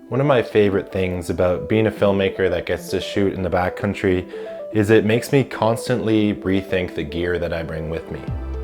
One of my favorite things about being a filmmaker that gets to shoot in the backcountry is it makes me constantly rethink the gear that I bring with me.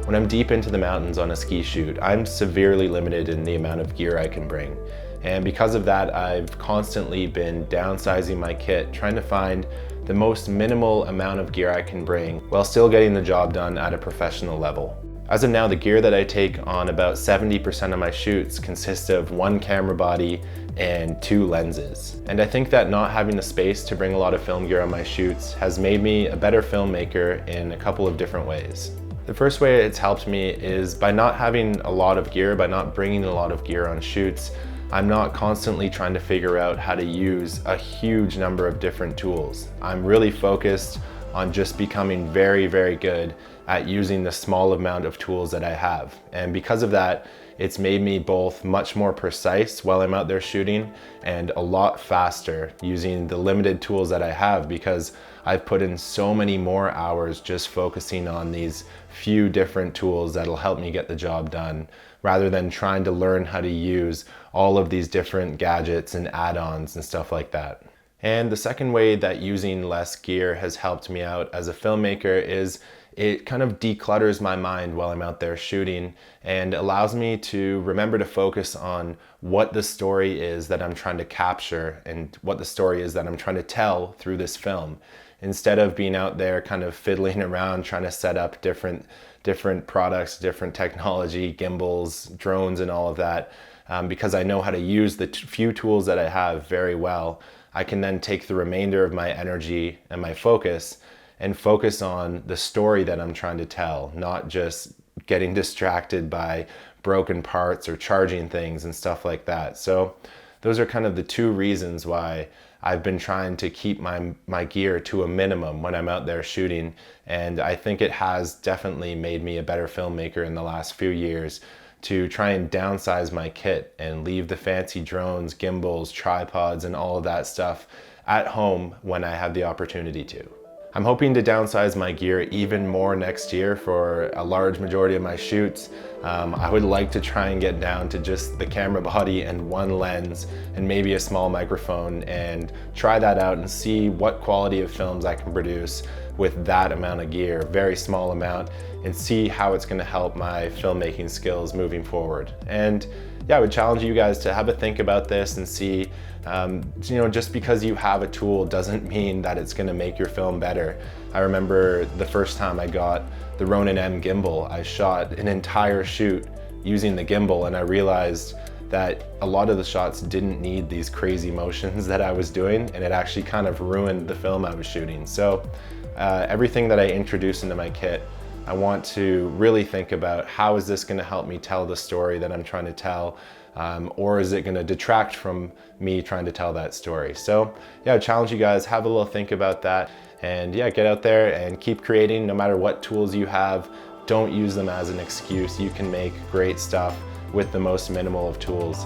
When I'm deep into the mountains on a ski shoot, I'm severely limited in the amount of gear I can bring. And because of that, I've constantly been downsizing my kit, trying to find the most minimal amount of gear I can bring while still getting the job done at a professional level. As of now, the gear that I take on about 70% of my shoots consist of one camera body and 2 lenses. And I think that not having the space to bring a lot of film gear on my shoots has made me a better filmmaker in a couple of different ways. The first way it's helped me is by not having a lot of gear, by not bringing a lot of gear on shoots, I'm not constantly trying to figure out how to use a huge number of different tools. I'm really focused on just becoming very, very good at using the small amount of tools that I have. And because of that, it's made me both much more precise while I'm out there shooting and a lot faster using the limited tools that I have, because I've put in so many more hours just focusing on these few different tools that'll help me get the job done, rather than trying to learn how to use all of these different gadgets and add-ons and stuff like that. And the second way that using less gear has helped me out as a filmmaker is it kind of declutters my mind while I'm out there shooting and allows me to remember to focus on what the story is that I'm trying to capture and what the story is that I'm trying to tell through this film. Instead of being out there kind of fiddling around trying to set up different products, different technology, gimbals, drones and all of that, because I know how to use the few tools that I have very well, I can then take the remainder of my energy and my focus and focus on the story that I'm trying to tell, not just getting distracted by broken parts or charging things and stuff like that. So those are kind of the 2 reasons why I've been trying to keep my gear to a minimum when I'm out there shooting. And I think it has definitely made me a better filmmaker in the last few years to try and downsize my kit and leave the fancy drones, gimbals, tripods, and all of that stuff at home when I have the opportunity to. I'm hoping to downsize my gear even more next year for a large majority of my shoots. I would like to try and get down to just the camera body and 1 lens and maybe a small microphone and try that out and see what quality of films I can produce with that amount of gear, very small amount, and see how it's gonna help my filmmaking skills moving forward. And yeah, I would challenge you guys to have a think about this and see, just because you have a tool doesn't mean that it's gonna make your film better. I remember the first time I got the Ronin M gimbal, I shot an entire shoot using the gimbal, and I realized that a lot of the shots didn't need these crazy motions that I was doing, and it actually kind of ruined the film I was shooting. So everything that I introduce into my kit, I want to really think about, how is this going to help me tell the story that I'm trying to tell, or is it going to detract from me trying to tell that story? So yeah, I challenge you guys, have a little think about that, and yeah, get out there and keep creating no matter what tools you have. Don't use them as an excuse. You can make great stuff with the most minimal of tools.